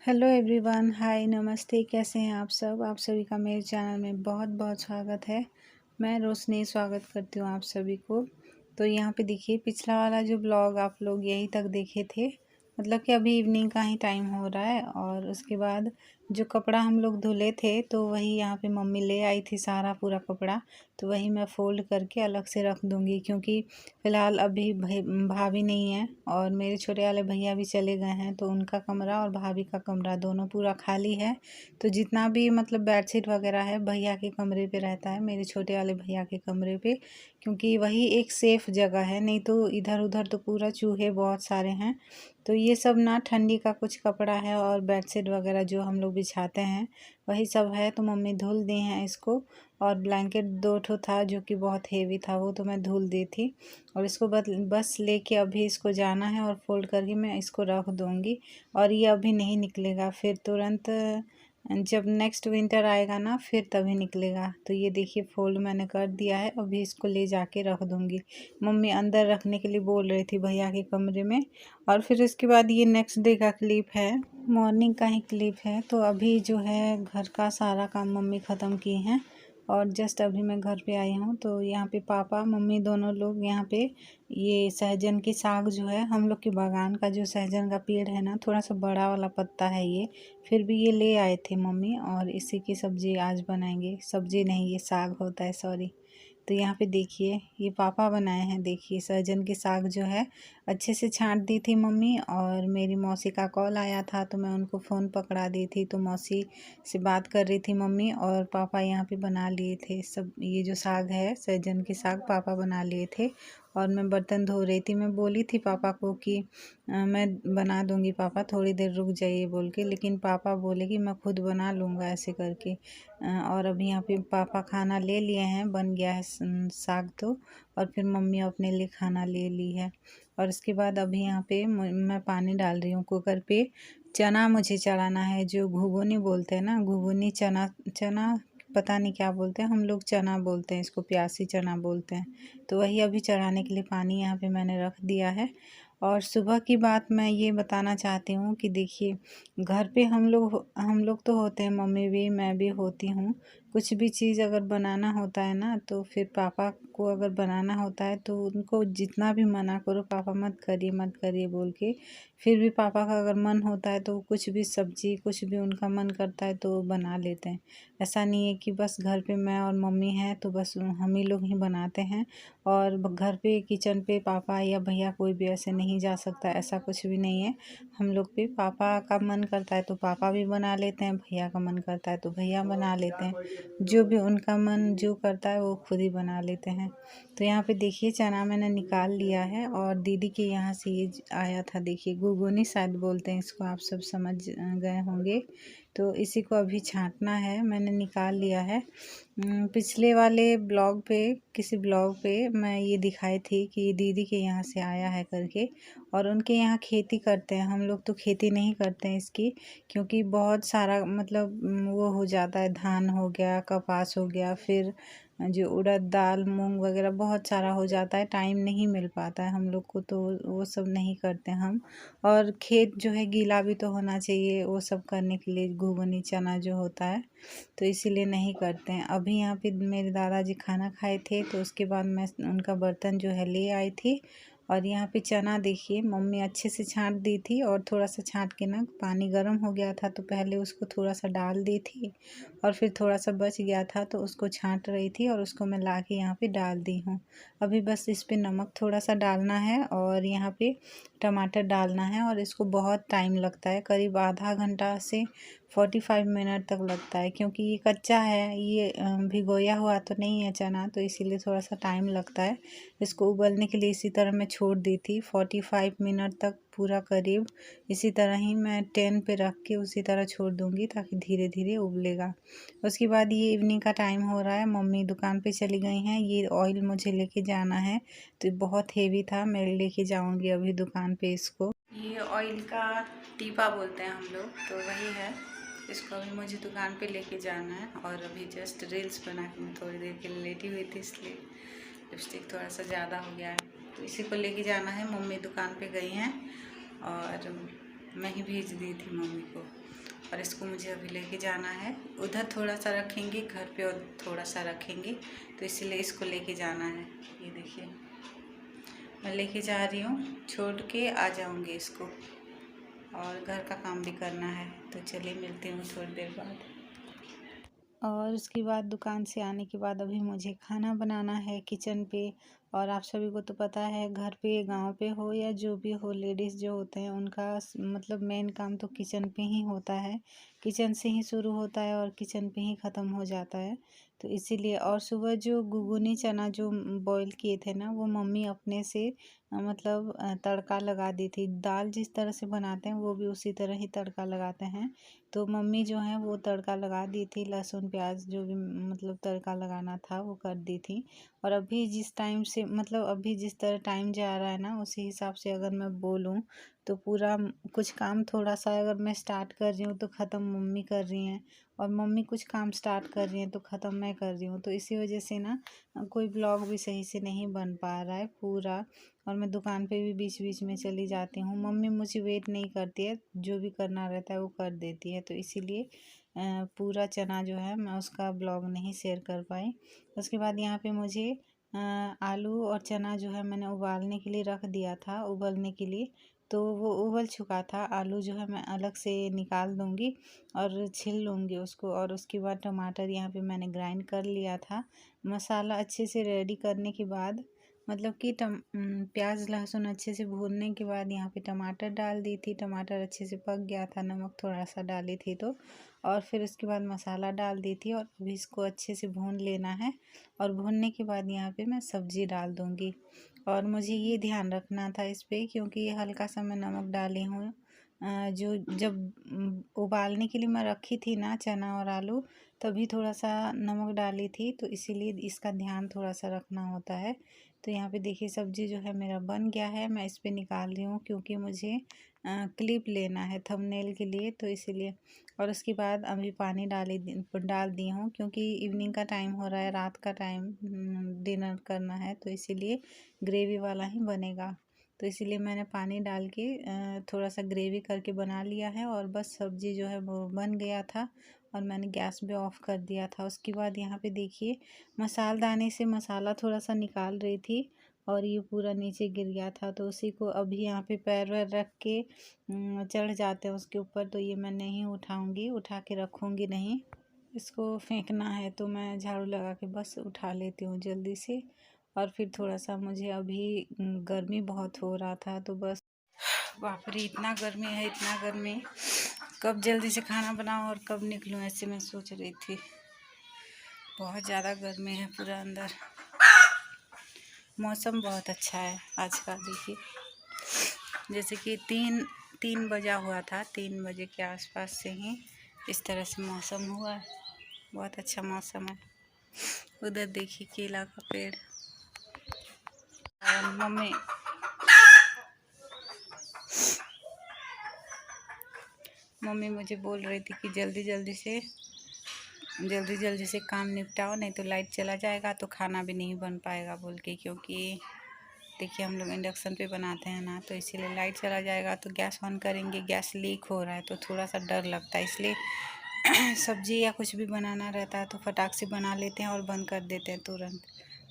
Hello everyone, हाय, नमस्ते। कैसे हैं आप सब? आप सभी का मेरे चैनल में बहुत बहुत स्वागत है। मैं रोशनी स्वागत करती हूँ आप सभी को। तो यहाँ पे देखिए, पिछला वाला जो ब्लॉग आप लोग यहीं तक देखे थे, मतलब कि अभी इवनिंग का ही टाइम हो रहा है। और उसके बाद जो कपड़ा हम लोग धुले थे तो वही यहाँ पे मम्मी ले आई थी, सारा पूरा कपड़ा। तो वही मैं फ़ोल्ड करके अलग से रख दूँगी, क्योंकि फ़िलहाल अभी भाभी नहीं है और मेरे छोटे वाले भैया भी चले गए हैं। तो उनका कमरा और भाभी का कमरा दोनों पूरा खाली है। तो जितना भी मतलब बेडशीट वगैरह है भैया के कमरे पे रहता है, मेरे छोटे वाले भैया के कमरे पे, क्योंकि वही एक सेफ़ जगह है। नहीं तो इधर उधर तो पूरा चूहे बहुत सारे हैं। तो ये सब ना ठंडी का कुछ कपड़ा है और बेडशीट वगैरह जो हम लोग बिछाते हैं वही सब है। तो मम्मी धुल दी हैं इसको। और ब्लैंकेट 2 ठो था जो कि बहुत हेवी था, वो तो मैं धुल दी थी। और इसको बस लेके अभी इसको जाना है और फोल्ड करके मैं इसको रख दूँगी। और ये अभी नहीं निकलेगा, फिर तुरंत जब नेक्स्ट विंटर आएगा ना फिर तभी निकलेगा। तो ये देखिए, फोल्ड मैंने कर दिया है, अभी इसको ले जाके रख दूँगी। मम्मी अंदर रखने के लिए बोल रही थी भैया के कमरे में। और फिर इसके बाद ये नेक्स्ट डे का क्लिप है, मॉर्निंग का ही क्लिप है। तो अभी जो है घर का सारा काम मम्मी ख़त्म की हैं और जस्ट अभी मैं घर पे आई हूँ। तो यहाँ पे पापा मम्मी दोनों लोग यहाँ पे ये सहजन की साग जो है, हम लोग के बागान का जो सहजन का पेड़ है ना, थोड़ा सा बड़ा वाला पत्ता है ये, फिर भी ये ले आए थे मम्मी। और इसी की सब्ज़ी आज बनाएंगे। सब्ज़ी नहीं, ये साग होता है, सॉरी। तो यहाँ पे देखिए, ये पापा बनाए हैं। देखिए, सहजन की साग जो है अच्छे से छांट दी थी मम्मी। और मेरी मौसी का कॉल आया था तो मैं उनको फ़ोन पकड़ा दी थी। तो मौसी से बात कर रही थी मम्मी, और पापा यहाँ पे बना लिए थे सब। ये जो साग है सहजन की साग पापा बना लिए थे। और मैं बर्तन धो रही थी। मैं बोली थी पापा को कि मैं बना दूंगी पापा, थोड़ी देर रुक जाइए बोल के, लेकिन पापा बोले कि मैं खुद बना लूँगा ऐसे करके। और अभी यहाँ पे पापा खाना ले लिए हैं, बन गया है साग तो। और फिर मम्मी अपने लिए खाना ले ली है। और उसके बाद अभी यहाँ पे मैं पानी डाल रही हूँ कुकर पे। चना मुझे चढ़ाना है, जो घुघुनी बोलते हैं ना, घुघुनी चना। चना पता नहीं क्या बोलते हैं, हम लोग चना बोलते हैं इसको, प्यासी चना बोलते हैं। तो वही अभी चढ़ाने के लिए पानी यहाँ पे मैंने रख दिया है। और सुबह की बात मैं ये बताना चाहती हूँ कि देखिए, घर पे हम लोग तो होते हैं, मम्मी भी, मैं भी होती हूँ। कुछ भी चीज़ अगर बनाना होता है ना, तो फिर पापा को अगर बनाना होता है तो उनको जितना भी मना करो, पापा मत करिए मत करिए बोल के, फिर भी पापा का अगर मन होता है तो कुछ भी सब्जी, कुछ भी उनका मन करता है तो वो बना लेते हैं। ऐसा नहीं है कि बस घर पे मैं और मम्मी हैं तो बस हम ही लोग ही बनाते हैं। और घर पे किचन पे पापा या भैया कोई भी ऐसे नहीं जा सकता, ऐसा कुछ भी नहीं है। हम लोग पे पापा का मन करता है तो पापा भी बना लेते हैं, भैया का मन करता है तो भैया बना लेते हैं। जो भी उनका मन जो करता है वो खुद ही बना लेते हैं। तो यहाँ पे देखिए, चना मैंने निकाल लिया है। और दीदी के यहाँ से ये आया था, देखिए गुगुनी शायद बोलते हैं इसको, आप सब समझ गए होंगे। तो इसी को अभी छांटना है, मैंने निकाल लिया है। पिछले वाले ब्लॉग पे, किसी ब्लॉग पे मैं ये दिखाई थी कि ये दीदी के यहाँ से आया है करके। और उनके यहाँ खेती करते हैं, हम लोग तो खेती नहीं करते हैं इसकी, क्योंकि बहुत सारा मतलब वो हो जाता है, धान हो गया, कपास हो गया, फिर जो उड़द दाल मूंग वगैरह बहुत सारा हो जाता है, टाइम नहीं मिल पाता है हम लोग को, तो वो सब नहीं करते हम। और खेत जो है गीला भी तो होना चाहिए वो सब करने के लिए, घुघनी चना जो होता है, तो इसीलिए नहीं करते हैं। अभी यहाँ पे मेरे दादाजी खाना खाए थे तो उसके बाद मैं उनका बर्तन जो है ले आई थी। और यहाँ पे चना देखिए, मम्मी अच्छे से छांट दी थी। और थोड़ा सा छांट के ना, पानी गर्म हो गया था तो पहले उसको थोड़ा सा डाल दी थी। और फिर थोड़ा सा बच गया था तो उसको छांट रही थी और उसको मैं ला के यहाँ पे डाल दी हूँ। अभी बस इस पे नमक थोड़ा सा डालना है और यहाँ पे टमाटर डालना है। और इसको बहुत टाइम लगता है, करीब आधा घंटा से 45 मिनट तक लगता है, क्योंकि ये कच्चा है, ये भिगोया हुआ तो नहीं है चना, तो इसीलिए थोड़ा सा टाइम लगता है। इसको उबलने के लिए इसी तरह मैं छोड़ दी थी 45 मिनट तक पूरा, करीब इसी तरह ही मैं 10 पे रख के उसी तरह छोड़ दूँगी, ताकि धीरे धीरे उबलेगा। उसके बाद ये इवनिंग का टाइम हो रहा है, मम्मी दुकान पे चली गई हैं। ये ऑयल मुझे लेके जाना है, तो बहुत हेवी था, मैं लेके जाऊँगी अभी दुकान पे इसको। ये ऑयल का टीपा बोलते हैं हम लोग, तो वही है। इसको अभी मुझे दुकान पे लेके जाना है। और अभी जस्ट रील्स बना के मैं थोड़ी देर के लिए लेटी हुई थी, इसलिए लिपस्टिक थोड़ा सा ज़्यादा हो गया है। तो इसी को लेके जाना है, मम्मी दुकान पे गई हैं और मैं ही भेज दी थी मम्मी को। और इसको मुझे अभी लेके जाना है। उधर थोड़ा सा रखेंगे, घर पे और थोड़ा सा रखेंगे, तो इसीलिए इसको लेके जाना है। ये देखिए मैं लेके जा रही हूँ, छोड़ के आ जाऊँगी इसको, और घर का काम भी करना है। तो चलिए मिलती हूँ थोड़ी देर बाद। और उसके बाद दुकान से आने के बाद अभी मुझे खाना बनाना है किचन पे। और आप सभी को तो पता है, घर पे गांव पे हो या जो भी हो, लेडीज़ जो होते हैं उनका मतलब मेन काम तो किचन पे ही होता है। किचन से ही शुरू होता है और किचन पे ही ख़त्म हो जाता है। तो इसीलिए, और सुबह जो गुगुनी चना जो बॉईल किए थे ना, वो मम्मी अपने से मतलब तड़का लगा दी थी। दाल जिस तरह से बनाते हैं वो भी उसी तरह ही तड़का लगाते हैं। तो मम्मी जो है वो तड़का लगा दी थी, लहसुन प्याज जो भी मतलब तड़का लगाना था वो कर दी थी। और अभी जिस टाइम से मतलब अभी जिस तरह टाइम जा रहा है ना, उसी हिसाब से अगर मैं बोलूँ तो पूरा कुछ काम थोड़ा सा अगर मैं स्टार्ट कर रही हूँ तो ख़त्म मम्मी कर रही हैं, और मम्मी कुछ काम स्टार्ट कर रही हैं तो ख़त्म मैं कर रही हूँ। तो इसी वजह से ना कोई ब्लॉग भी सही से नहीं बन पा रहा है पूरा। और मैं दुकान पे भी बीच बीच में चली जाती हूँ, मम्मी मुझे वेट नहीं करती है, जो भी करना रहता है वो कर देती है। तो इसीलिए पूरा चना जो है मैं उसका ब्लॉग नहीं शेयर कर पाई। उसके बाद यहाँ पे मुझे आलू और चना जो है मैंने उबालने के लिए रख दिया था, उबलने के लिए। तो वो उबल चुका था। आलू जो है मैं अलग से निकाल दूँगी और छिल लूँगी उसको। और उसके बाद टमाटर यहाँ पे मैंने ग्राइंड कर लिया था। मसाला अच्छे से रेडी करने के बाद मतलब कि प्याज लहसुन अच्छे से भूनने के बाद यहाँ पे टमाटर डाल दी थी। टमाटर अच्छे से पक गया था, नमक थोड़ा सा डाली थी तो। और फिर उसके बाद मसाला डाल दी थी और अभी इसको अच्छे से भून लेना है। और भूनने के बाद यहाँ पे मैं सब्ज़ी डाल दूँगी। और मुझे ये ध्यान रखना था इस पे, क्योंकि हल्का सा मैं नमक डाली हूँ। जो जब उबालने के लिए मैं रखी थी ना चना और आलू, तभी थोड़ा सा नमक डाली थी, तो इसीलिए इसका ध्यान थोड़ा सा रखना होता है। तो यहाँ पे देखिए सब्ज़ी जो है मेरा बन गया है। मैं इस पे निकाल रही हूँ क्योंकि मुझे क्लिप लेना है थंबनेल के लिए, तो इसीलिए। और उसके बाद अभी पानी डाल दी हूँ, क्योंकि इवनिंग का टाइम हो रहा है, रात का टाइम डिनर करना है, तो इसीलिए ग्रेवी वाला ही बनेगा। तो इसीलिए मैंने पानी डाल के थोड़ा सा ग्रेवी करके बना लिया है। और बस सब्ज़ी जो है वो बन गया था और मैंने गैस भी ऑफ़ कर दिया था। उसके बाद यहाँ पे देखिए मसालदानी से मसाला थोड़ा सा निकाल रही थी और ये पूरा नीचे गिर गया था। तो उसी को अभी यहाँ पे पैर वैर रख के चढ़ जाते हैं उसके ऊपर, तो ये मैं नहीं उठाऊँगी, उठा के रखूँगी नहीं। इसको फेंकना है तो मैं झाड़ू लगा के बस उठा लेती हूँ जल्दी से। और फिर थोड़ा सा मुझे अभी गर्मी बहुत हो रहा था, तो बस बाप रे इतना गर्मी है, इतना गर्मी, कब जल्दी से खाना बनाऊँ और कब निकलूँ, ऐसे मैं सोच रही थी। बहुत ज़्यादा गर्मी है पूरा अंदर। मौसम बहुत अच्छा है आज का, देखिए जैसे कि तीन बजा हुआ था, 3 बजे के आसपास से ही इस तरह से मौसम हुआ है। बहुत अच्छा मौसम है। उधर देखिए केला का पेड़। और मम्मी मुझे बोल रही थी कि जल्दी जल्दी से काम निपटाओ, नहीं तो लाइट चला जाएगा तो खाना भी नहीं बन पाएगा बोल के। क्योंकि देखिए हम लोग इंडक्शन पे बनाते हैं ना, तो इसीलिए लाइट चला जाएगा तो गैस ऑन करेंगे, गैस लीक हो रहा है तो थोड़ा सा डर लगता है। इसलिए सब्ज़ी या कुछ भी बनाना रहता है तो फटाक से बना लेते हैं और बंद कर देते हैं तुरंत।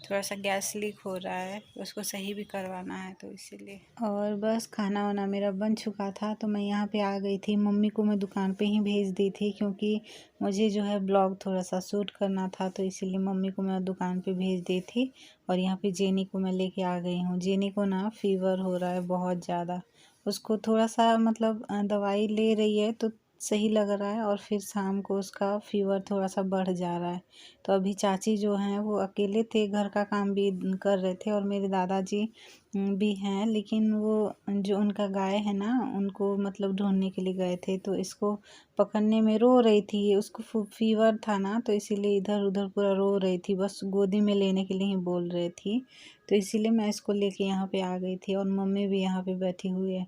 थोड़ा सा गैस लीक हो रहा है, उसको सही भी करवाना है, तो इसीलिए। और बस खाना वाना मेरा बन चुका था, तो मैं यहाँ पे आ गई थी। मम्मी को मैं दुकान पे ही भेज दी थी, क्योंकि मुझे जो है ब्लॉग थोड़ा सा शूट करना था, तो इसीलिए मम्मी को मैं दुकान पे भेज दी थी। और यहाँ पे जेनी को मैं लेके आ गई हूँ। जेनी को ना फीवर हो रहा है बहुत ज़्यादा। उसको थोड़ा सा मतलब दवाई ले रही है तो सही लग रहा है, और फिर शाम को उसका फीवर थोड़ा सा बढ़ जा रहा है। तो अभी चाची जो हैं वो अकेले थे, घर का काम भी कर रहे थे, और मेरे दादाजी भी हैं, लेकिन वो जो उनका गाय है ना उनको मतलब ढूंढने के लिए गए थे। तो इसको पकड़ने में रो रही थी, उसको फीवर था ना, तो इसीलिए इधर उधर पूरा रो रही थी, बस गोदी में लेने के लिए ही बोल रही थी। तो इसीलिए मैं इसको लेके यहाँ पे आ गई थी, और मम्मी भी यहाँ पे बैठी हुई है।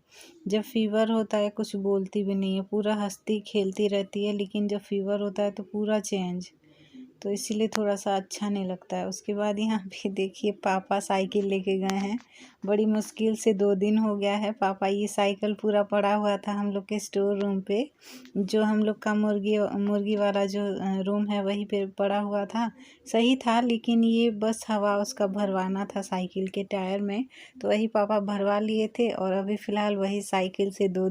जब फीवर होता है कुछ बोलती भी नहीं है, पूरा हंसती खेलती रहती है, लेकिन जब फीवर होता है तो पूरा चेंज। तो इसीलिए थोड़ा सा अच्छा नहीं लगता है। उसके बाद यहाँ पे देखिए पापा साइकिल लेके गए हैं। बड़ी मुश्किल से 2 दिन हो गया है। पापा ये साइकिल पूरा पड़ा हुआ था हम लोग के स्टोर रूम पे, जो हम लोग का मुर्गी वाला जो रूम है वहीं पे पड़ा हुआ था। सही था, लेकिन ये बस हवा उसका भरवाना था साइकिल के टायर में, तो वही पापा भरवा लिए थे। और अभी फ़िलहाल वही साइकिल से 2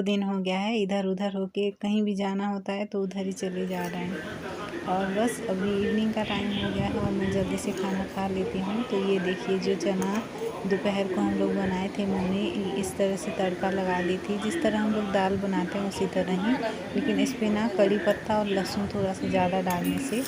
दिन हो गया है। इधर उधर होके कहीं भी जाना होता है तो उधर ही चले जा रहे हैं। और बस अभी इवनिंग का टाइम हो गया है और मैं जल्दी से खाना खा लेती हूँ। तो ये देखिए जो चना दोपहर को हम लोग बनाए थे, मम्मी इस तरह से तड़का लगा दी थी, जिस तरह हम लोग दाल बनाते हैं उसी तरह ही, लेकिन इस पर ना कड़ी पत्ता और लहसुन थोड़ा सा ज़्यादा डालने से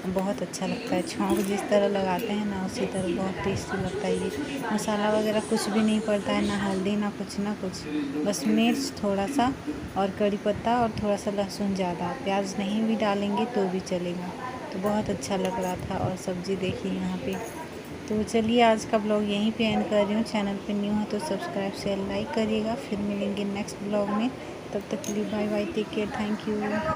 बहुत अच्छा लगता है। छौंक जिस तरह लगाते हैं ना उसी तरह बहुत टेस्टी लगता है। ये मसाला वगैरह कुछ भी नहीं पड़ता है, ना हल्दी ना कुछ, बस मिर्च थोड़ा सा और कड़ी पत्ता और थोड़ा सा लहसुन ज़्यादा। प्याज नहीं भी डालेंगे तो भी चलेगा। तो बहुत अच्छा लग रहा था। और सब्ज़ी देखिए यहाँ पे। तो चलिए आज का ब्लॉग यहीं पे एंड कर रही हूँ। चैनल पे न्यू हो तो सब्सक्राइब शेयर लाइक करिएगा। फिर मिलेंगे नेक्स्ट ब्लॉग में। तब तक के लिए bye bye, take care, thank you.